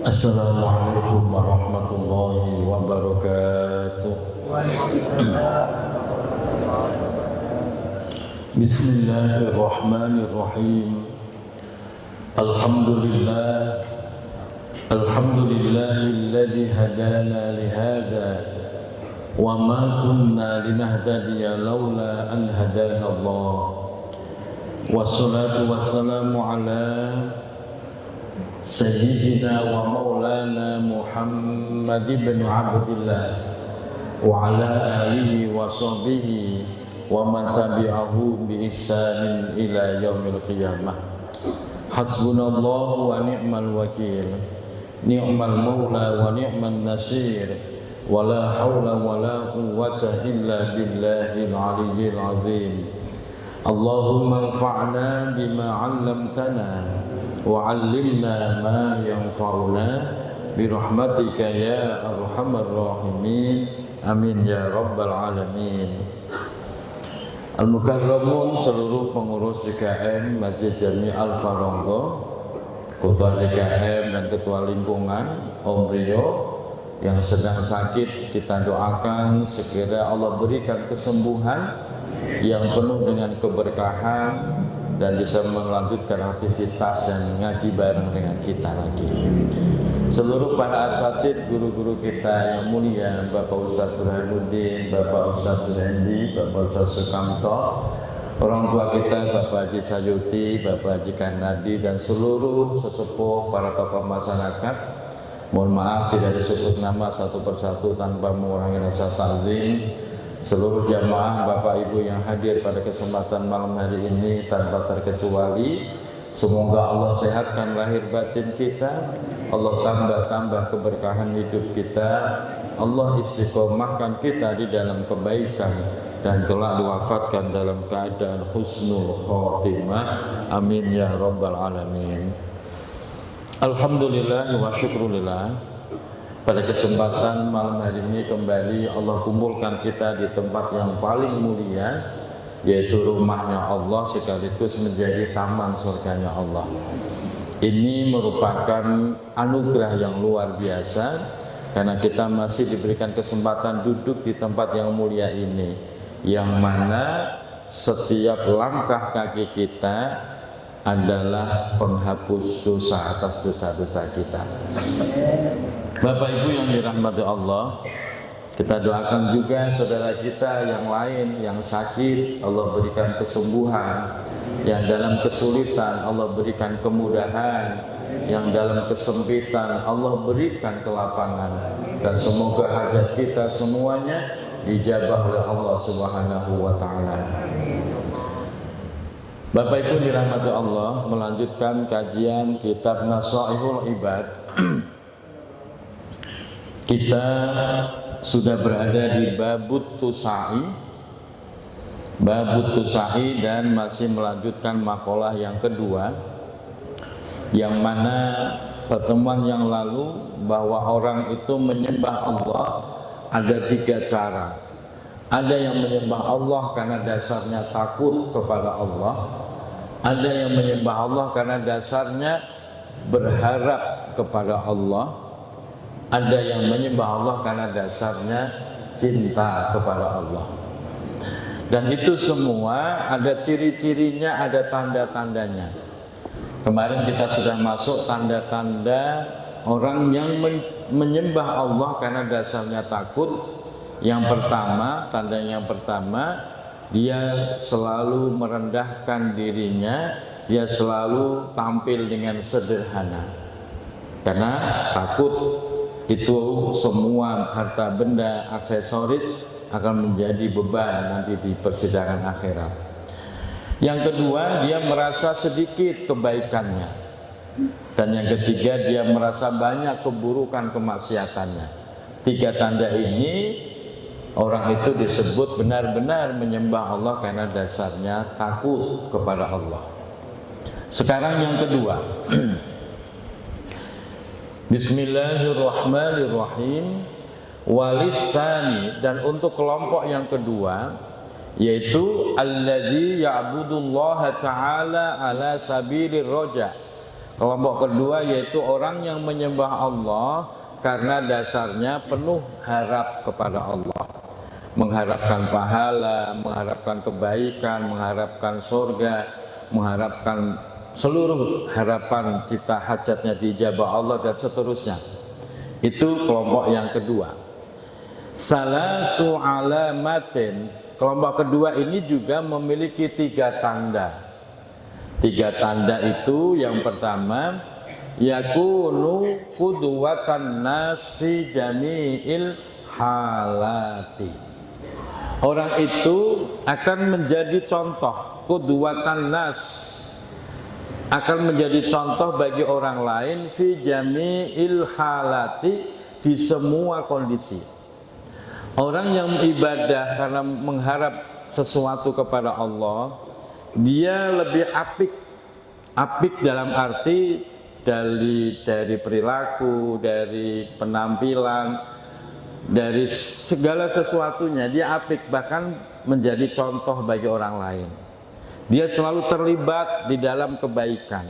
Assalamualaikum warahmatullahi wabarakatuh. Bismillahirrahmanirrahim. Alhamdulillah, alhamdulillahilladzi hadana lihada wa ma kunna linahtadiya laula an hadana Allah. Wassalatu wassalamu ala Sayyidina wa maulana Muhammad ibn Abdillah wa ala alihi wa sahbihi wa man tabi'ahu bi ihsanin ila yaumil qiyamah. Hasbunallahu wa ni'mal wakil, ni'mal maula wa ni'man nasir, wa la hawla wa la quwwata illa billahil aliyyil azim. Allahumma anfa'na bima 'allamtana wa 'allimna ma yanfa'una bi rahmatika ya arhamar rahimin. Amin ya rabbal alamin. Al-Mukarramun, seluruh pengurus DKM Masjid Jami Al-Farongo, Ketua DKM dan Ketua Lingkungan Om Rio yang sedang sakit, kita doakan segera Allah berikan kesembuhan yang penuh dengan keberkahan dan bisa melanjutkan aktivitas dan ngaji bareng dengan kita lagi. Seluruh para asatid, guru-guru kita yang mulia, Bapak Ustaz Burhanuddin, Bapak Ustaz Suhendi, Bapak Ustaz Sukamto, orang tua kita Bapak Haji Sayuti, Bapak Haji Kanadi, dan seluruh sesepuh para tokoh masyarakat. Mohon maaf tidak disebut nama satu persatu tanpa mengurangi rasa ta'zim. Seluruh jamaah Bapak Ibu yang hadir pada kesempatan malam hari ini tanpa terkecuali, semoga Allah sehatkan lahir batin kita, Allah tambah keberkahan hidup kita, Allah istiqomahkan kita di dalam kebaikan, dan kelak diwafatkan dalam keadaan husnul khotimah. Amin ya rabbal alamin. Alhamdulillah wa syukrulillah. Pada kesempatan malam hari ini kembali Allah kumpulkan kita di tempat yang paling mulia, yaitu rumahnya Allah sekaligus menjadi taman surganya Allah. Ini merupakan anugerah yang luar biasa karena kita masih diberikan kesempatan duduk di tempat yang mulia ini, yang mana setiap langkah kaki kita adalah penghapus dosa atas dosa-dosa kita. Bapak Ibu yang dirahmati Allah, kita doakan juga saudara kita yang lain yang sakit, Allah berikan kesembuhan, yang dalam kesulitan Allah berikan kemudahan, yang dalam kesempitan Allah berikan kelapangan, dan semoga hajat kita semuanya dijabah oleh Allah Subhanahu wa taala. Bapak Ibu dirahmati Allah, melanjutkan kajian kitab Nashaihul Ibad. Kita sudah berada di Babut Tusai, dan masih melanjutkan makalah yang kedua, yang mana pertemuan yang lalu bahwa orang itu menyembah Allah ada 3 cara. Ada yang menyembah Allah karena dasarnya takut kepada Allah, ada yang menyembah Allah karena dasarnya berharap kepada Allah, ada yang menyembah Allah karena dasarnya cinta kepada Allah. Dan itu semua ada ciri-cirinya, ada tanda-tandanya. Kemarin kita sudah masuk tanda-tanda orang yang menyembah Allah karena dasarnya takut. Yang pertama, tanda yang pertama, dia selalu merendahkan dirinya, dia selalu tampil dengan sederhana. Karena takut itu semua harta benda, aksesoris akan menjadi beban nanti di persidangan akhirat. Yang kedua, dia merasa sedikit kebaikannya. Dan yang ketiga, dia merasa banyak keburukan kemaksiatannya. 3 tanda ini, orang itu disebut benar-benar menyembah Allah karena dasarnya takut kepada Allah. Sekarang yang kedua, Bismillahirrahmanirrahim. Walisani, dan untuk kelompok yang kedua, yaitu alladzi ya'budullaha ta'ala ala sabilir roja, Kelompok kedua yaitu orang yang menyembah Allah karena dasarnya penuh harap kepada Allah, mengharapkan pahala, mengharapkan kebaikan, mengharapkan surga, mengharapkan seluruh harapan kita, hajatnya dijabah Allah dan seterusnya. Itu kelompok yang kedua. Salasu alamatin, kelompok kedua ini juga memiliki 3 tanda. 3 tanda itu, yang pertama, yakunu qudwatan nasi jami'il halati. Orang itu akan menjadi contoh, qudwatan nas, akan menjadi contoh bagi orang lain fi jami'il halati, di semua kondisi. Orang yang ibadah karena mengharap sesuatu kepada Allah, dia lebih apik dalam arti dari perilaku, dari penampilan, dari segala sesuatunya dia apik, bahkan menjadi contoh bagi orang lain. Dia selalu terlibat di dalam kebaikan.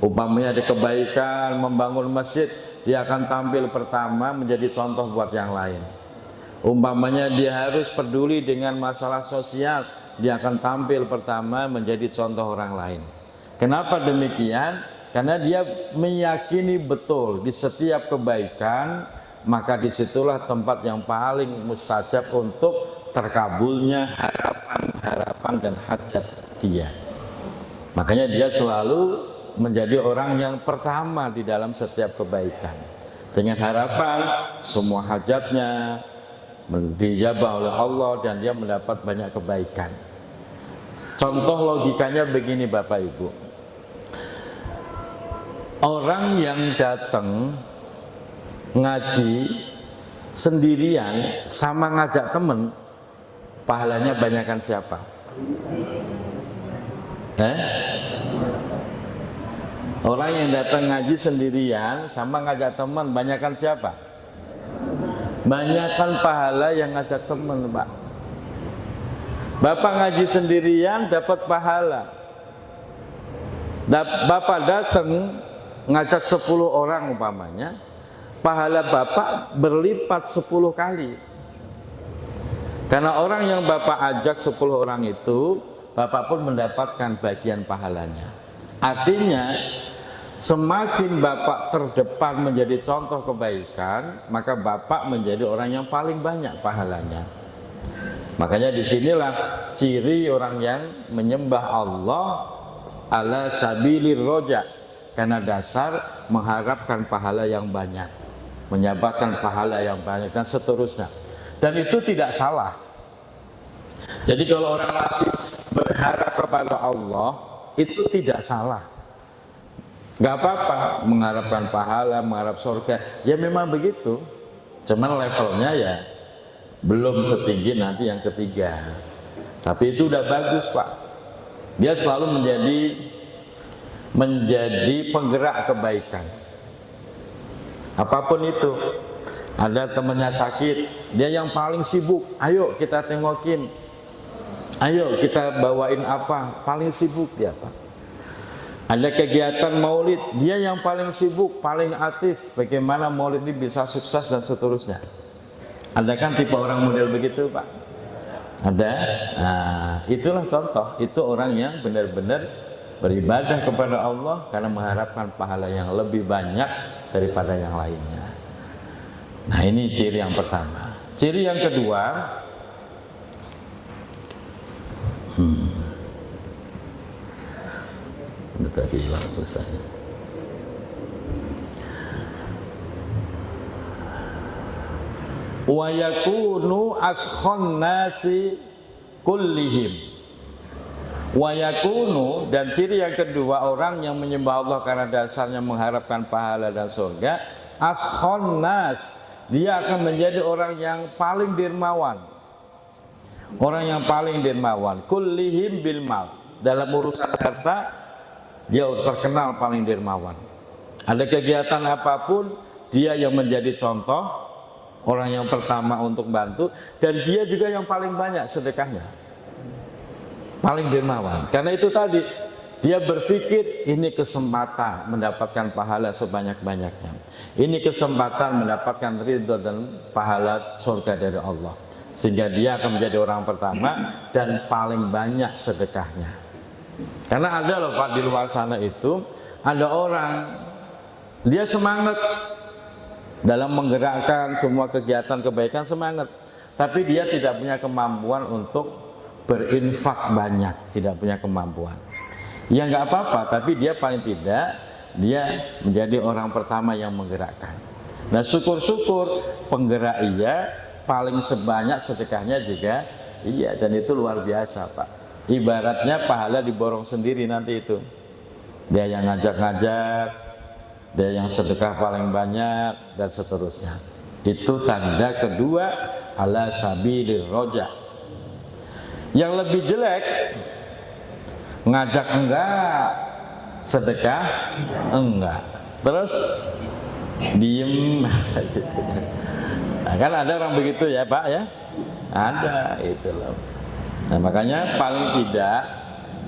Umpamanya ada kebaikan, membangun masjid, dia akan tampil pertama menjadi contoh buat yang lain. Umpamanya dia harus peduli dengan masalah sosial, dia akan tampil pertama menjadi contoh orang lain. Kenapa demikian? Karena dia meyakini betul di setiap kebaikan, maka disitulah tempat yang paling mustajab untuk terkabulnya harapan dan hajat dia. Makanya dia selalu menjadi orang yang pertama di dalam setiap kebaikan, dengan harapan semua hajatnya dijabah oleh Allah dan dia mendapat banyak kebaikan. Contoh logikanya begini Bapak Ibu, orang yang datang ngaji sendirian sama ngajak temen, pahalanya banyakan siapa? Orang yang datang ngaji sendirian sama ngajak teman, banyakan siapa? Banyakan pahala yang ngajak teman, Pak. Bapak ngaji sendirian dapat pahala. Bapak datang ngajak 10 orang umpamanya, pahala Bapak berlipat 10 kali. Karena orang yang Bapak ajak 10 orang itu, Bapak pun mendapatkan bagian pahalanya. Artinya semakin Bapak terdepan menjadi contoh kebaikan, maka Bapak menjadi orang yang paling banyak pahalanya. Makanya disinilah ciri orang yang menyembah Allah ala sabilir roja, karena dasar mengharapkan pahala yang banyak, menyabatkan pahala yang banyak dan seterusnya. Dan itu tidak salah. Jadi kalau orang masih berharap kepada Allah, itu tidak salah. Gak apa-apa mengharapkan pahala, mengharap surga, ya memang begitu. Cuman levelnya ya belum setinggi nanti yang ketiga. Tapi itu udah bagus Pak. Dia selalu menjadi penggerak kebaikan. Apapun itu. Ada temannya sakit, dia yang paling sibuk, ayo kita tengokin, ayo kita bawain apa, paling sibuk dia Pak. Ada kegiatan maulid, dia yang paling sibuk, paling aktif, bagaimana maulid ini bisa sukses dan seterusnya. Ada kan tipe orang model begitu Pak? Ada? Nah, itulah contoh, itu orang yang benar-benar beribadah kepada Allah karena mengharapkan pahala yang lebih banyak daripada yang lainnya. Nah ini ciri yang pertama. Ciri yang kedua, tadi selesai. Wa yakunu askhon nasi kullihim. Wa yakunu, dan ciri yang kedua orang yang menyembah Allah karena dasarnya mengharapkan pahala dan surga, askhon nas, dia akan menjadi orang yang paling dermawan. Orang yang paling dermawan, kullihim bil mal, dalam urusan harta dia terkenal paling dermawan. Ada kegiatan apapun, dia yang menjadi contoh, orang yang pertama untuk bantu, dan dia juga yang paling banyak sedekahnya, paling dermawan. Karena itu tadi, dia berpikir ini kesempatan mendapatkan pahala sebanyak-banyaknya. Ini kesempatan mendapatkan ridho dan pahala surga dari Allah. Sehingga dia akan menjadi orang pertama dan paling banyak sedekahnya. Karena ada loh Pak di luar sana itu, ada orang dia semangat dalam menggerakkan semua kegiatan kebaikan, semangat. Tapi dia tidak punya kemampuan untuk berinfak banyak, tidak punya kemampuan. Ya nggak apa-apa, tapi dia paling tidak dia menjadi orang pertama yang menggerakkan. Nah syukur-syukur penggerak iya, paling sebanyak sedekahnya juga iya, dan itu luar biasa Pak. Ibaratnya pahala diborong sendiri nanti itu. Dia yang ngajak-ngajak, dia yang sedekah paling banyak dan seterusnya. Itu tanda kedua ala sabilir roja. Yang lebih jelek ngajak enggak, sedekah enggak, terus diem aja gitu. Nah, kan ada orang begitu ya Pak ya, ada itu loh. Nah makanya paling tidak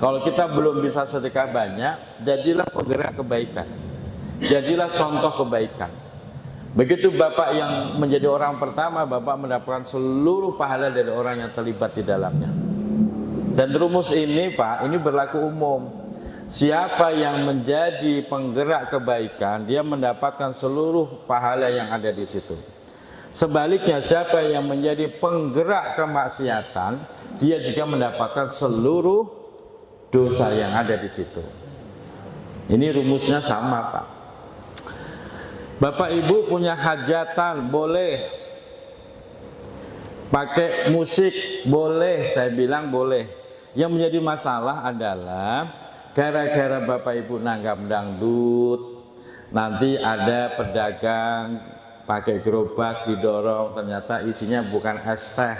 kalau kita belum bisa sedekah banyak, jadilah penggerak kebaikan, jadilah contoh kebaikan. Begitu Bapak yang menjadi orang pertama, Bapak mendapatkan seluruh pahala dari orang yang terlibat di dalamnya. Dan rumus ini Pak, ini berlaku umum. Siapa yang menjadi penggerak kebaikan, dia mendapatkan seluruh pahala yang ada di situ. Sebaliknya, siapa yang menjadi penggerak kemaksiatan, dia juga mendapatkan seluruh dosa yang ada di situ. Ini rumusnya sama Pak. Bapak Ibu punya hajatan, boleh pakai musik, boleh, saya bilang boleh. Yang menjadi masalah adalah gara-gara Bapak Ibu nanggap dangdut, nanti ada pedagang pakai gerobak didorong, ternyata isinya bukan es teh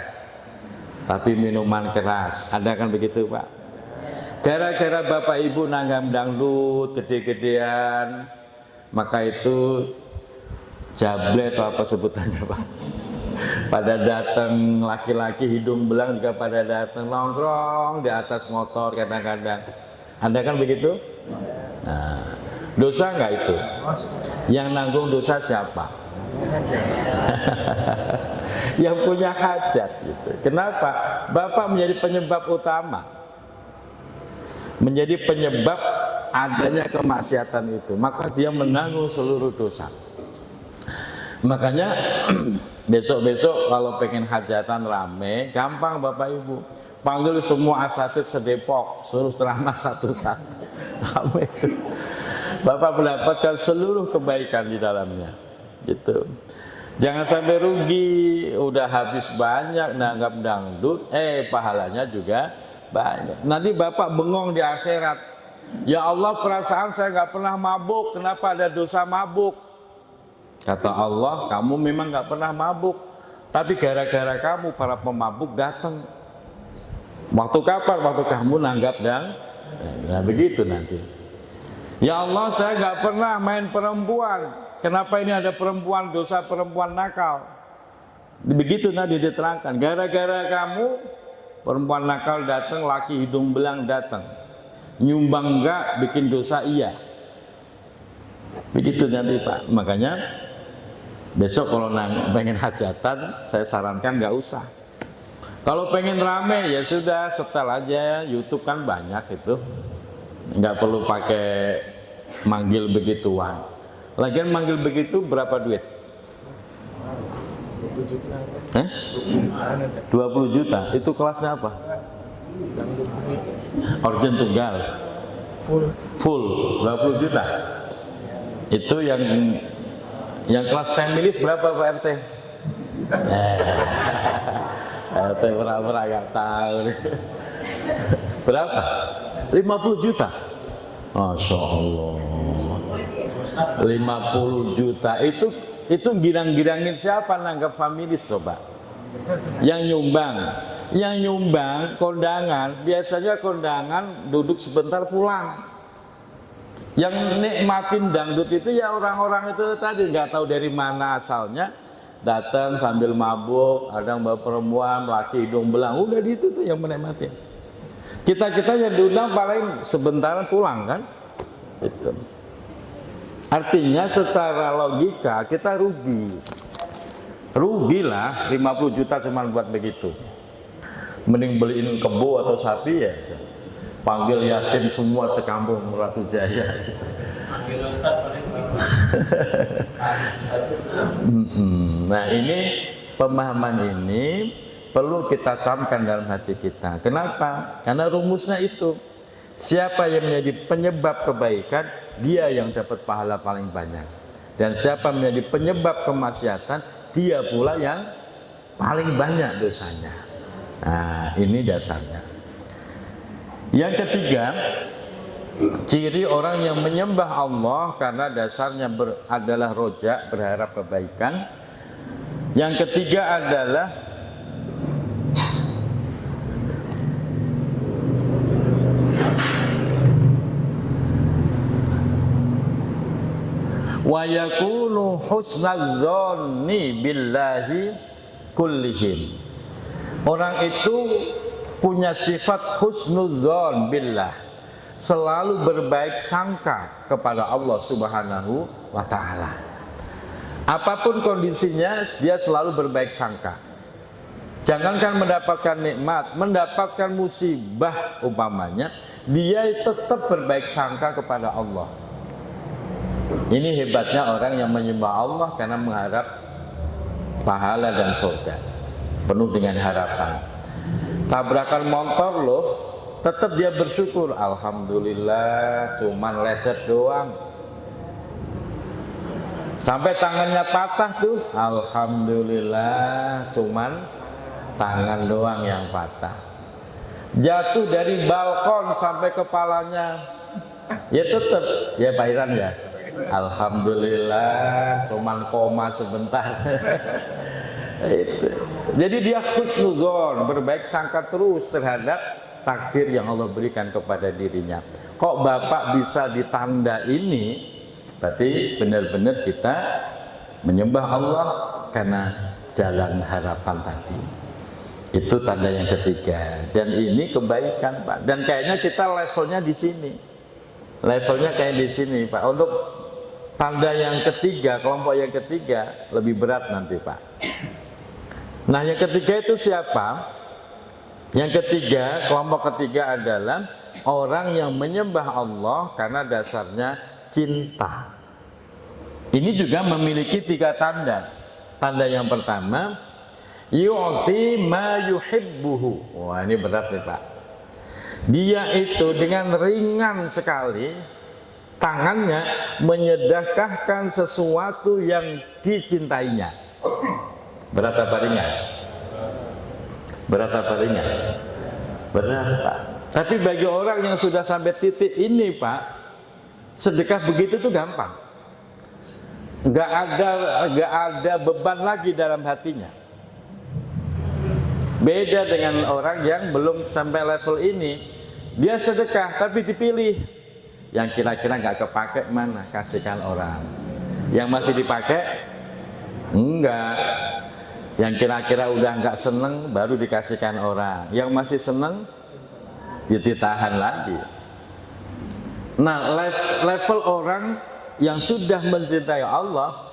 tapi minuman keras. Ada kan begitu Pak? Gara-gara Bapak Ibu nanggap dangdut gede-gedean, maka itu jable atau apa sebutannya Pak, pada datang laki-laki hidung belang juga pada datang nongkrong di atas motor kadang-kadang. Anda kan begitu? Nah, dosa nggak itu? Yang nanggung dosa siapa? Yang punya hajat gitu. Kenapa? Bapak menjadi penyebab utama, menjadi penyebab adanya kemaksiatan itu, maka dia menanggung seluruh dosa. Makanya besok-besok kalau pengen hajatan rame, gampang Bapak Ibu, panggil semua asatid sedepok, suruh ceramah satu-satu. Rame. Bapak mendapatkan seluruh kebaikan di dalamnya. Gitu. Jangan sampai rugi, udah habis banyak nanggap dangdut, pahalanya juga banyak. Nanti Bapak bengong di akhirat. Ya Allah, perasaan saya nggak pernah mabuk, kenapa ada dosa mabuk? Kata Allah, kamu memang nggak pernah mabuk, tapi gara-gara kamu para pemabuk datang. Waktu kapan? Waktu kamu nanggap dan nah begitu nanti. Ya Allah, saya nggak pernah main perempuan, kenapa ini ada perempuan, dosa perempuan nakal? Begitu nanti diterangkan. Gara-gara kamu perempuan nakal datang, laki hidung belang datang, nyumbang enggak, bikin dosa iya. Begitu nanti Pak. Makanya besok kalau pengen hajatan, saya sarankan nggak usah. Kalau pengen rame ya sudah, setel aja, YouTube kan banyak itu, nggak perlu pakai manggil begituan. Lagian manggil begitu berapa duit? 20 juta. Itu kelasnya apa? Organ tunggal. Full 20 juta. Itu yang kelas feminis berapa Pak RT? RT pernah gak tahu nih. Berapa? 50 juta. Masya Allah. 50 juta itu girang-girangin siapa nanggap feminis coba? Yang nyumbang kondangan, biasanya kondangan duduk sebentar pulang. Yang nikmatin dangdut itu ya orang-orang itu tadi, nggak tahu dari mana asalnya, datang sambil mabuk, ada yang bawa perempuan, laki hidung belang, udah itu tuh yang menikmatin. Kita yang diundang paling sebentar pulang kan. Itu. Artinya secara logika kita rugilah 50 juta cuma buat begitu. Mending beliin kebo atau sapi ya, panggil yatim semua sekampung Ratu Jaya. Nah ini pemahaman ini perlu kita camkan dalam hati kita. Kenapa? Karena rumusnya itu, siapa yang menjadi penyebab kebaikan, dia yang dapat pahala paling banyak. Dan siapa menjadi penyebab kemaksiatan, dia pula yang paling banyak dosanya. Nah, ini dasarnya. Yang ketiga, ciri orang yang menyembah Allah karena dasarnya adalah roja, berharap kebaikan. Yang ketiga adalah wa yakunu husnadzanni billahi kullihim. Orang itu punya sifat husnudzon billah, selalu berbaik sangka kepada Allah Subhanahu wa ta'ala. Apapun kondisinya, dia selalu berbaik sangka. Jangankan mendapatkan nikmat, mendapatkan musibah umpamanya, dia tetap berbaik sangka kepada Allah. Ini hebatnya orang yang menyembah Allah karena mengharap pahala dan surga, penuh dengan harapan. Tabrakan motor loh, tetap dia bersyukur, alhamdulillah cuman lecet doang. Sampai tangannya patah tuh, alhamdulillah cuman tangan doang yang patah. Jatuh dari balkon sampai kepalanya, ya tetap ya Pak Iran ya, alhamdulillah cuman koma sebentar. Jadi dia husnuzon, berbaik sangka terus terhadap takdir yang Allah berikan kepada dirinya. Kok Bapak bisa ditanda ini? Berarti benar-benar kita menyembah Allah karena jalan harapan tadi. Itu tanda yang ketiga. Dan ini kebaikan, Pak. Dan kayaknya kita levelnya di sini. Levelnya kayak di sini, Pak. Untuk tanda yang ketiga, kelompok yang ketiga lebih berat nanti, Pak. Nah, yang ketiga itu siapa? Yang ketiga, kelompok ketiga adalah orang yang menyembah Allah karena dasarnya cinta. Ini juga memiliki 3 tanda. Tanda yang pertama, yu'ti ma yuhibbuhu. Wah, ini berat nih, Pak. Dia itu dengan ringan sekali tangannya menyedekahkan sesuatu yang dicintainya. Berat apa ringan? Berat apa ringan? Berat, Pak. Tapi bagi orang yang sudah sampai titik ini, Pak, sedekah begitu tuh gampang. Gak ada beban lagi dalam hatinya. Beda dengan orang yang belum sampai level ini, dia sedekah tapi dipilih. Yang kira-kira gak kepake mana, kasihkan orang. Yang masih dipakai, enggak. Yang kira-kira udah nggak seneng baru dikasihkan orang. Yang masih seneng ya ditahan lagi. Nah, level orang yang sudah mencintai Allah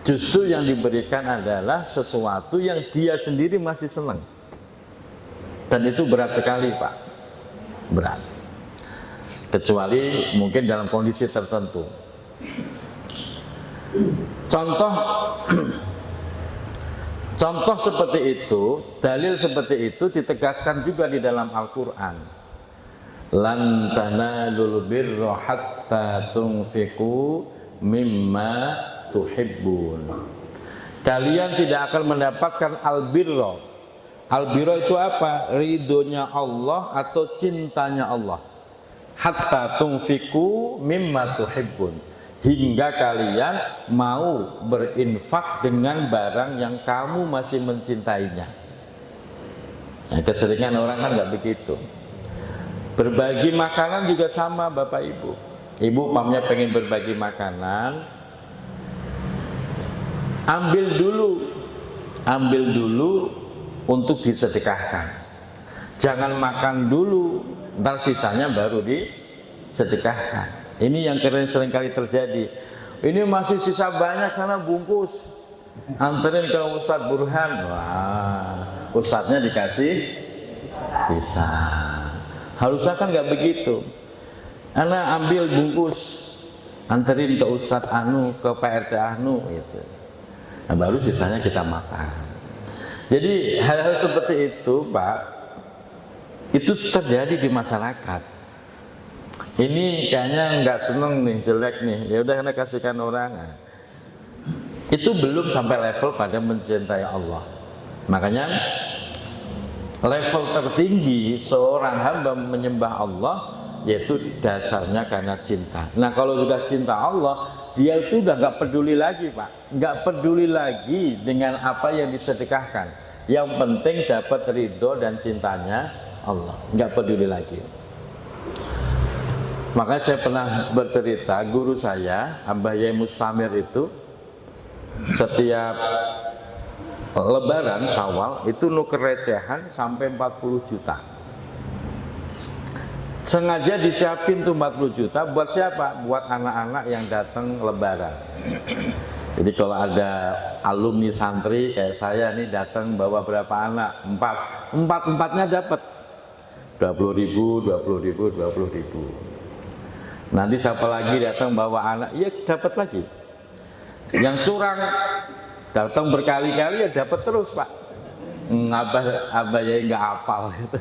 justru yang diberikan adalah sesuatu yang dia sendiri masih seneng. Dan itu berat sekali, Pak. Berat. Kecuali mungkin dalam kondisi tertentu. Contoh seperti itu, dalil seperti itu ditegaskan juga di dalam Al-Quran. Lan tanalul birra hatta tunfiqu mimma tuhibbun. Kalian tidak akan mendapatkan al-birra. Al-birra itu apa? Ridhonya Allah atau cintanya Allah. Hatta tunfiqu mimma tuhibbun. Hingga kalian mau berinfak dengan barang yang kamu masih mencintainya. Nah, keseringan orang kan nggak begitu. Berbagi makanan juga sama, Bapak Ibu. Ibu umpamanya pengen berbagi makanan, ambil dulu untuk disedekahkan. Jangan makan dulu, ntar sisanya baru disedekahkan. Ini yang seringkali terjadi. Ini masih sisa banyak, sana bungkus, anterin ke Ustadz Burhan. Wah, Ustadznya dikasih sisa. Harusnya kan nggak begitu. Ana ambil bungkus, anterin ke Ustadz Anu, ke Pak RT Anu, gitu. Nah, baru sisanya kita makan. Jadi hal-hal seperti itu, Pak, itu terjadi di masyarakat. Ini kayaknya nggak seneng nih, jelek nih. Ya udah, karena kasihkan orang. Nah, itu belum sampai level pada mencintai Allah. Makanya level tertinggi seorang hamba menyembah Allah yaitu dasarnya karena cinta. Nah, kalau sudah cinta Allah, dia itu udah nggak peduli lagi, Pak. Nggak peduli lagi dengan apa yang disedekahkan. Yang penting dapat ridho dan cintanya Allah, nggak peduli lagi. Makanya saya pernah bercerita, guru saya, Mbah Yai Mustamir itu, setiap Lebaran Syawal itu nuker recehan sampai 40 juta. Sengaja disiapin tuh 40 juta buat siapa? Buat anak-anak yang datang Lebaran. Jadi kalau ada alumni santri kayak saya nih datang bawa berapa anak? Empatnya dapat 20.000, 20.000, 20.000. Nanti siapa lagi datang bawa anak, ya dapat lagi. Yang curang datang berkali-kali ya dapat terus, Pak. Abah ya nggak hafal itu.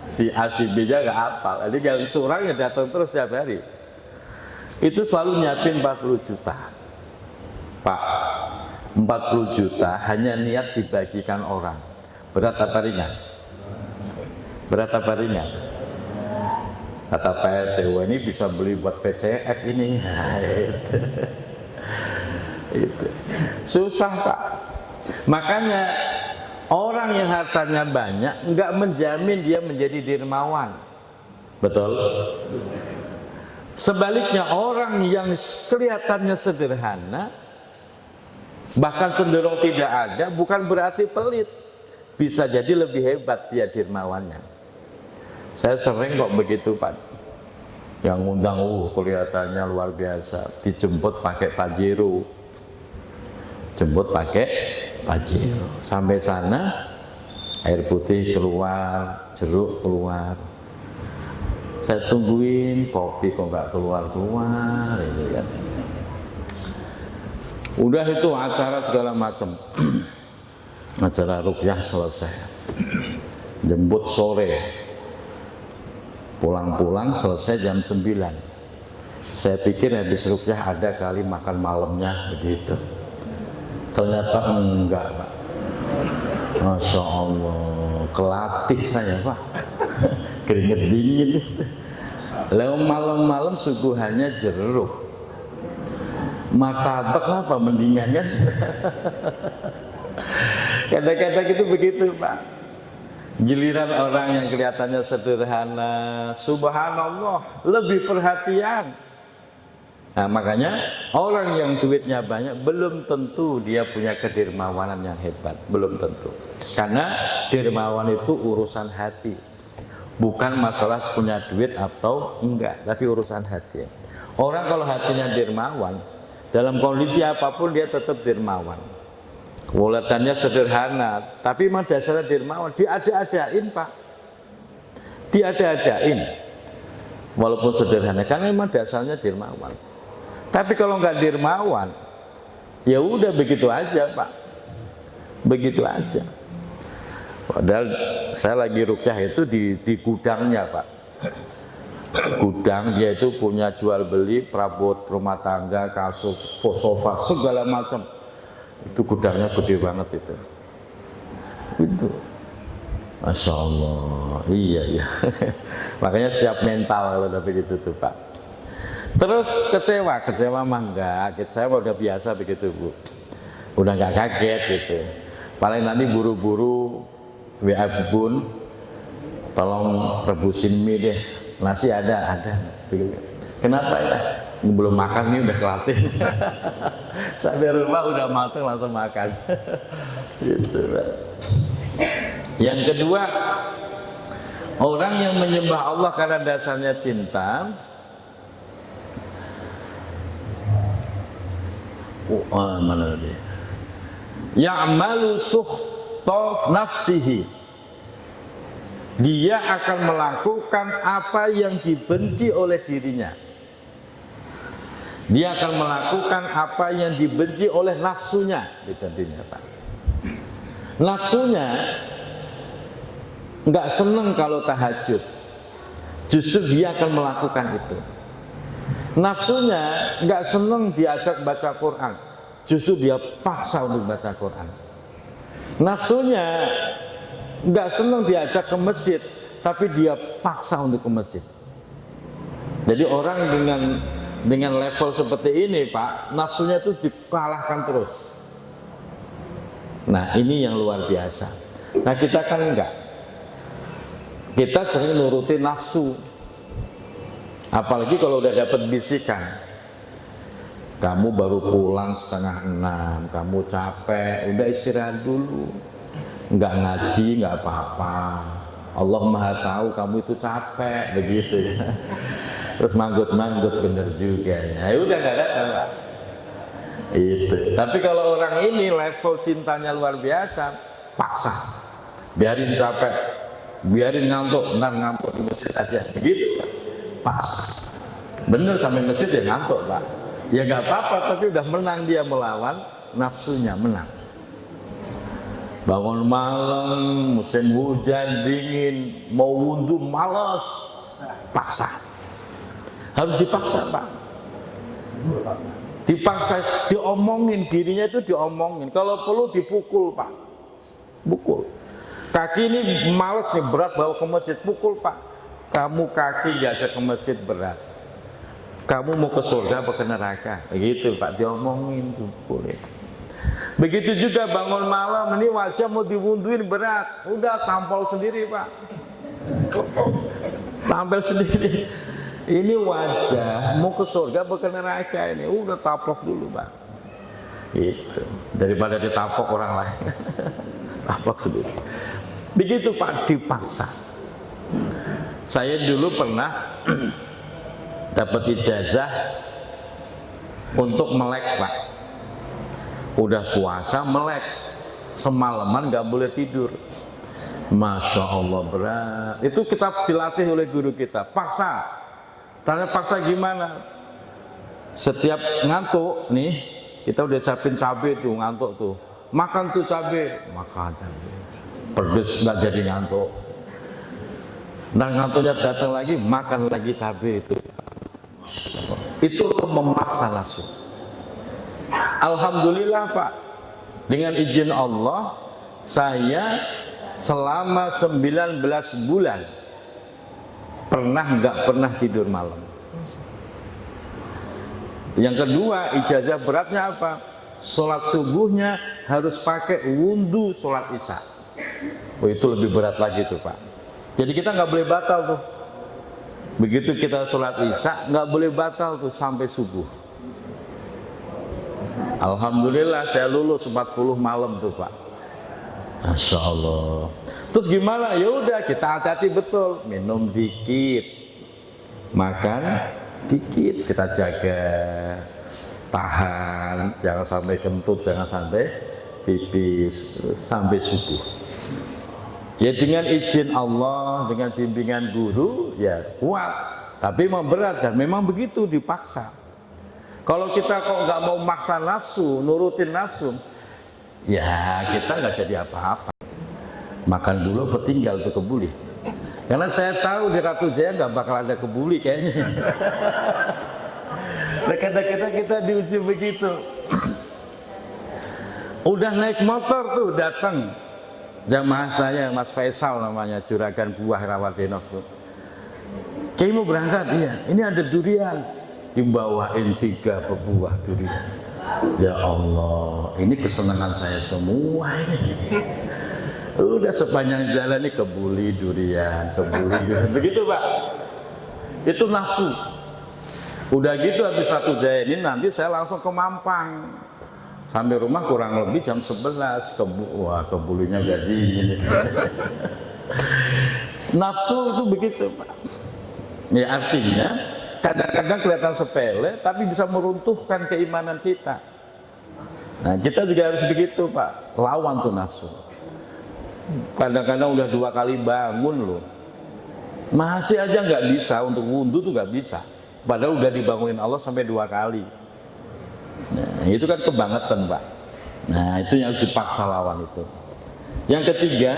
Si A si B nya nggak hafal. Jadi yang curang ya datang terus tiap hari. Itu selalu nyiapin 40 juta. Pak, 40 juta hanya niat dibagikan orang. Berat apa ringan? Berat apa ringan? Kata Pak RT, ini bisa beli buat PCF ini. Itu. Susah, Pak. Makanya orang yang hartanya banyak nggak menjamin dia menjadi dermawan. Betul? Sebaliknya orang yang kelihatannya sederhana, bahkan cenderung tidak ada, bukan berarti pelit. Bisa jadi lebih hebat dia dermawannya. Saya sering kok begitu, Pak. Yang ngundang, kelihatannya luar biasa. Dijemput pakai Pajero. Jemput pakai Pajero. Sampai sana, air putih keluar, jeruk keluar. Saya tungguin, kopi kok nggak keluar-keluar. Gitu kan. Udah itu acara segala macam. Acara ruqyah selesai. Jemput sore. Pulang-pulang selesai jam 9. Saya pikir habis ruqyah ada kali makan malamnya begitu. Ternyata enggak, Pak. Masya Allah, kelatih saya, Pak. Keringet dingin. Lalu malam-malam suguhannya jeruk. Martabak apa mendingan kan? Kadang-kadang itu begitu, Pak. Giliran orang yang kelihatannya sederhana, subhanallah, lebih perhatian. Nah, makanya orang yang duitnya banyak belum tentu dia punya kedermawanan yang hebat, belum tentu. Karena dermawan itu urusan hati. Bukan masalah punya duit atau enggak, tapi urusan hati. Orang kalau hatinya dermawan, dalam kondisi apapun dia tetap dermawan. Kelihatannya sederhana, tapi memang dasarnya dermawan. Diada-adain, Pak. Diada-adain. Walaupun sederhana, karena memang dasarnya dermawan. Tapi kalau nggak dermawan, ya udah begitu aja, Pak. Begitu aja. Padahal saya lagi ruqyah itu di gudangnya, Pak. Gudang, dia itu punya jual beli perabot rumah tangga, kasus, sofa, segala macam. Itu gudangnya gede banget itu. Itu. Masya Allah. Iya. Makanya siap mental kalau udah begitu tuh, Pak. Terus kecewa mah enggak. Saya udah biasa begitu, Bu. Udah nggak kaget gitu. Paling nanti buru-buru WA Bun, tolong rebusin mie deh. Nasi ada. Kenapa ya? Belum makan nih udah kelatih. Sampai rumah udah matang langsung makan. Gitu, Pak. Yang kedua, Orang yang menyembah Allah karena dasarnya cinta, mana tadi? Ya'malu sukhta nafsihi. Dia akan melakukan apa yang dibenci oleh dirinya. Dia akan melakukan apa yang dibenci oleh nafsunya. Digantinya, Pak. Nafsunya nggak seneng kalau tahajud, justru dia akan melakukan itu. Nafsunya nggak seneng diajak baca Quran, justru dia paksa untuk baca Quran. Nafsunya nggak seneng diajak ke masjid, tapi dia paksa untuk ke masjid. Jadi orang dengan level seperti ini, Pak, nafsunya itu dikalahkan terus. Nah, ini yang luar biasa. Nah, kita kan enggak. Kita sering nurutin nafsu. Apalagi kalau udah dapat bisikan. Kamu baru pulang 5:30, kamu capek, udah istirahat dulu. Enggak ngaji, enggak apa-apa. Allah Maha tahu kamu itu capek, begitu ya. Terus manggut-manggut, bener juga ya. Udah enggak datang, Pak. Itu. Tapi kalau orang ini level cintanya luar biasa, paksa. Biarin capek, biarin ngantuk, ntar ngantuk di masjid aja, begitu. Pas, bener sampai masjid ya ngantuk, Pak. Ya nggak apa-apa, tapi udah menang, dia melawan nafsunya, menang. Bangun malam, musim hujan, dingin, mau wudhu malas, paksa. Harus dipaksa, Pak. Dipaksa, diomongin, dirinya itu diomongin. Kalau perlu dipukul, Pak. Pukul. Kaki ini males nih, berat bawa ke masjid, pukul, Pak. Kamu kaki diajak ke masjid berat. Kamu mau ke surga apa ke neraka? Begitu, Pak, diomongin, pukulin. Begitu juga bangun malam, ini wajah mau diwunduin berat. Udah tampol sendiri, Pak. Tampil sendiri. Ini wajah mau ke surga apa ke neraka ini. Udah taplok dulu, Pak. Itu. Daripada ditapok orang lain. Taplok sendiri. Begitu, Pak, dipaksa. Saya dulu pernah dapat ijazah untuk melek, Pak. Udah puasa melek, semalaman nggak boleh tidur. Masya Allah, berat. Itu kita dilatih oleh guru kita, paksa. Tanya paksa gimana? Setiap ngantuk nih, kita udah siapin cabai tuh, ngantuk tuh, makan tuh cabai, makan cabai. Pedes nggak jadi ngantuk. Dan ngantuknya datang lagi, makan lagi cabai itu. Itu memaksa nafsu. Alhamdulillah, Pak, dengan izin Allah, saya selama 19 bulan nggak pernah tidur malam. Yang kedua, ijazah beratnya apa? Sholat subuhnya harus pakai wudhu sholat isya. Oh, itu lebih berat lagi tuh, Pak. Jadi kita nggak boleh batal tuh. Begitu kita sholat isya, nggak boleh batal tuh sampai subuh. Alhamdulillah saya lulus 40 malam tuh, Pak. Masya Allah. Terus gimana? Ya udah, kita hati-hati betul, minum dikit, makan dikit, kita jaga, tahan, jangan sampai kentut, jangan sampai pipis, sampai subuh. Ya dengan izin Allah, dengan bimbingan guru, ya kuat. Tapi memang berat dan memang begitu, dipaksa. Kalau kita kok nggak mau maksa nafsu, nurutin nafsu, ya kita nggak jadi apa-apa. Makan dulu petinggal tuh kebuli. Karena saya tahu di Ratu Jaya nggak bakal ada kebuli kayaknya. Kadang-kadang kita diuji begitu. Udah naik motor tuh datang jamaah saya, Mas Faisal namanya, Juragan Buah Rawadenok tuh. Kayak mau berangkat, iya. Ini ada durian, dibawain 3 buah durian. Ya Allah, ini kesenangan saya semua ini. Udah sepanjang jalan ini kebuli durian, begitu, Pak. Itu nafsu. Udah gitu habis Ratu Jaya ini nanti saya langsung ke Mampang. Sampai rumah kurang lebih jam 11. Wah, kebulinya gak dingin. Nafsu itu begitu, Pak. Ya artinya kadang-kadang kelihatan sepele tapi bisa meruntuhkan keimanan kita. Nah, kita juga harus begitu, Pak. Lawan tuh nafsu. Kadang-kadang udah 2 kali bangun loh, masih aja nggak bisa untuk wudhu tuh nggak bisa. Padahal udah dibangunin Allah sampai 2 kali. Nah, itu kan kebangetan, Pak. Nah, itu yang harus dipaksa lawan itu. Yang ketiga,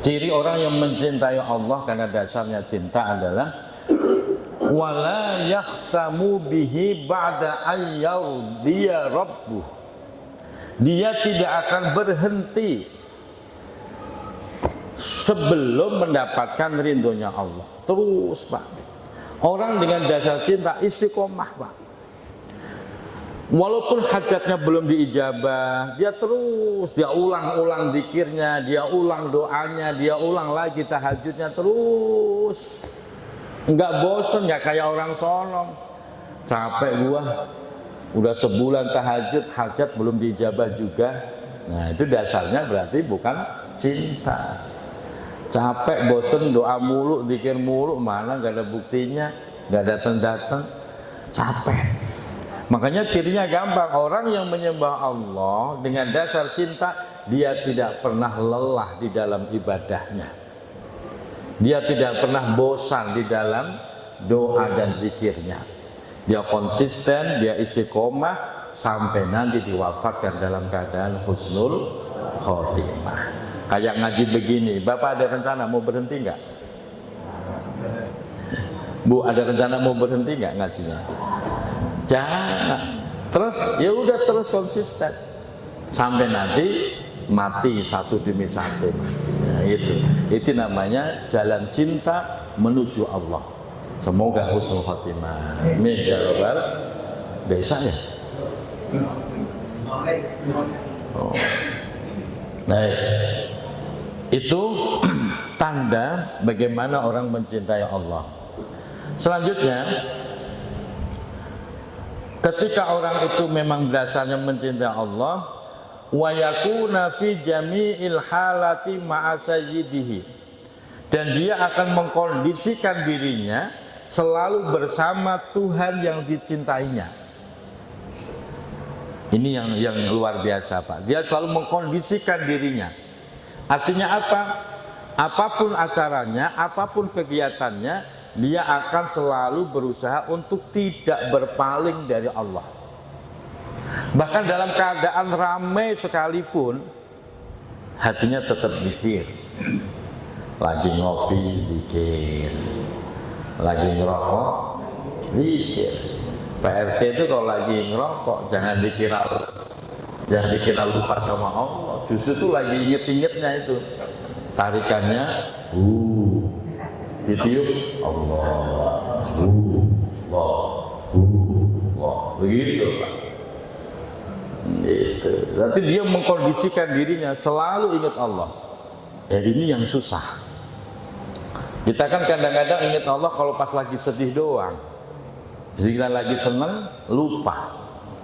ciri orang yang mencintai Allah karena dasarnya cinta adalah wala yahtamu bihi ba'da ayyardiya rabbuh. Dia tidak akan berhenti sebelum mendapatkan ridhonya Allah. Terus, Pak. Orang dengan dasar cinta istiqomah, Pak. Walaupun hajatnya belum diijabah, dia terus, dia ulang-ulang zikirnya, dia ulang doanya, dia ulang lagi tahajudnya terus. Enggak bosen, enggak kayak orang sonong. Capek gua, udah sebulan tahajud, hajat belum diijabah juga. Nah, itu dasarnya berarti bukan cinta. Capek, bosen, doa mulu, zikir mulu, mana enggak ada buktinya, enggak datang-datang, capek. Makanya cirinya gampang, orang yang menyembah Allah dengan dasar cinta, dia tidak pernah lelah di dalam ibadahnya. Dia tidak pernah bosan di dalam doa dan zikirnya. Dia konsisten, dia istiqomah sampai nanti diwafatkan dalam keadaan husnul khotimah. Kayak ngaji begini, Bapak ada rencana mau berhenti nggak? Bu, ada rencana mau berhenti nggak ngajinya? Jangan. Terus ya udah terus konsisten sampai nanti mati satu demi satu. Nah, itu namanya jalan cinta menuju Allah. Semoga husnul khotimah. Amin ya rabbal desa ya. Oh. Nah, itu tanda bagaimana orang mencintai Allah. Selanjutnya, ketika orang itu memang dasarnya mencintai Allah, wa yakuna fi jami'il halati ma'a sayyidihi, dan dia akan mengkondisikan dirinya selalu bersama Tuhan yang dicintainya. Ini yang luar biasa, Pak. Dia selalu mengkondisikan dirinya. Artinya apa? Apapun acaranya, apapun kegiatannya, dia akan selalu berusaha untuk tidak berpaling dari Allah. Bahkan dalam keadaan ramai sekalipun, hatinya tetap zikir. Lagi ngopi, zikir. Lagi ngerokok, zikir. PRT itu kalau lagi ngerokok, jangan dikira lupa sama Allah. Justru itu lagi inget-ingetnya itu. Tarikannya, ditiup Allah, begitu, Pak. Gitu. Berarti dia mengkondisikan dirinya selalu ingat Allah. Ini yang susah. Kita kan kadang-kadang ingat Allah kalau pas lagi sedih doang. Jika lagi senang lupa.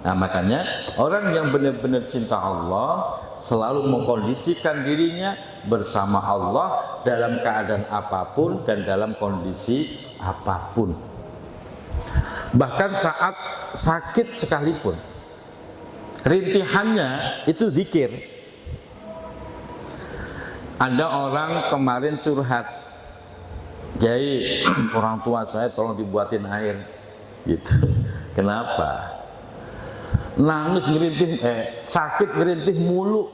Nah, makanya orang yang benar-benar cinta Allah selalu mengkondisikan dirinya bersama Allah dalam keadaan apapun dan dalam kondisi apapun. Bahkan saat sakit sekalipun, rintihannya itu zikir. Ada orang kemarin curhat, Kiai, orang tua saya tolong dibuatin air, gitu. Kenapa? Nangis ngerintih, sakit ngerintih mulu.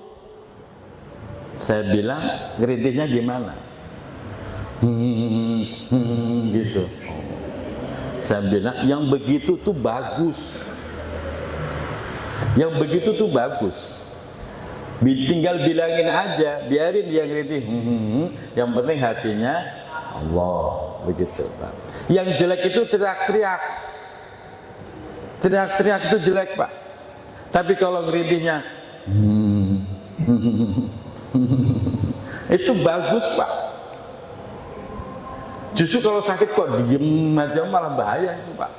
Saya bilang, ngerintihnya gimana? Gitu. Saya bilang, yang begitu tuh bagus. Yang begitu tuh bagus. Tinggal bilangin aja, biarin dia ngerintih. Yang penting hatinya Allah, begitu, Pak. Yang jelek itu teriak-teriak. Teriak-teriak itu jelek, Pak. Tapi kalau ngerintihnya itu bagus, Pak. Justru kalau sakit kok diem aja malah bahaya itu, Pak.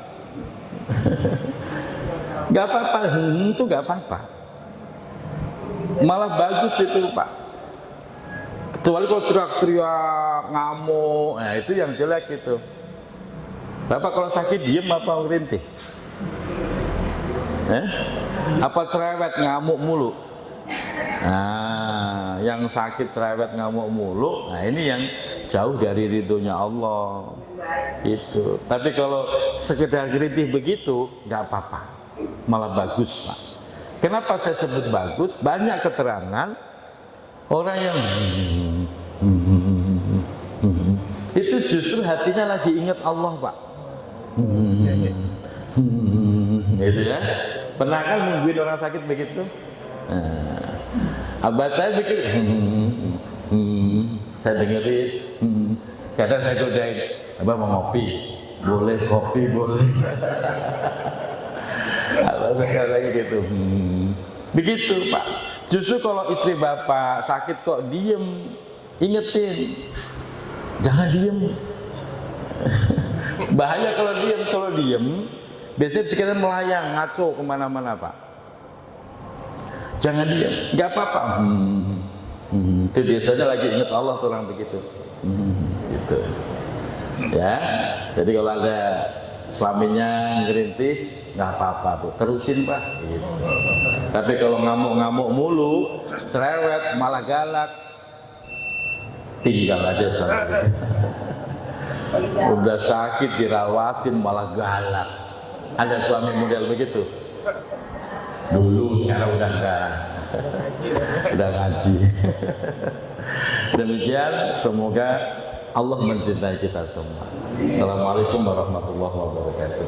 Gak apa-apa, itu gak apa-apa. Malah bagus itu, Pak. Kecuali kalau teriak-teriak, ngamuk, nah itu yang jelek itu. Bapak kalau sakit diem apa ngerintih? Apa cerewet ngamuk mulu? Nah, yang sakit cerewet ngamuk mulu, nah ini yang jauh dari ridhonya Allah. Itu. Tapi kalau sekedar ngerintih begitu, nggak apa-apa, malah bagus, Pak. Kenapa saya sebut bagus? Banyak keterangan orang yang itu justru hatinya lagi ingat Allah, Pak. Gitu ya. Pernah kan nungguin orang sakit begitu? Abah saya bikin saya dengerin, kadang saya godain, Abah mau ngopi? Boleh, kopi boleh. Abah saya kata gitu. Begitu, Pak. Justru kalau istri bapak sakit kok diem, ingetin, jangan diem. Bahaya kalau diem, biasanya pikiran melayang, ngaco kemana-mana, Pak. Jangan diem, nggak apa-apa. Itu biasanya lagi ingat Allah tuh orang begitu. Gitu. Ya, jadi kalau ada suaminya ngerintih, nggak apa-apa tuh, terusin, Pak. Gitu. Tapi kalau ngamuk-ngamuk mulu, cerewet, malah galak, tinggal aja suami. Udah sakit dirawatin malah galak. Ada suami model begitu? Dulu, sekarang udah enggak. Udah ngaji. Demikian, semoga Allah mencintai kita semua. Assalamualaikum warahmatullahi wabarakatuh.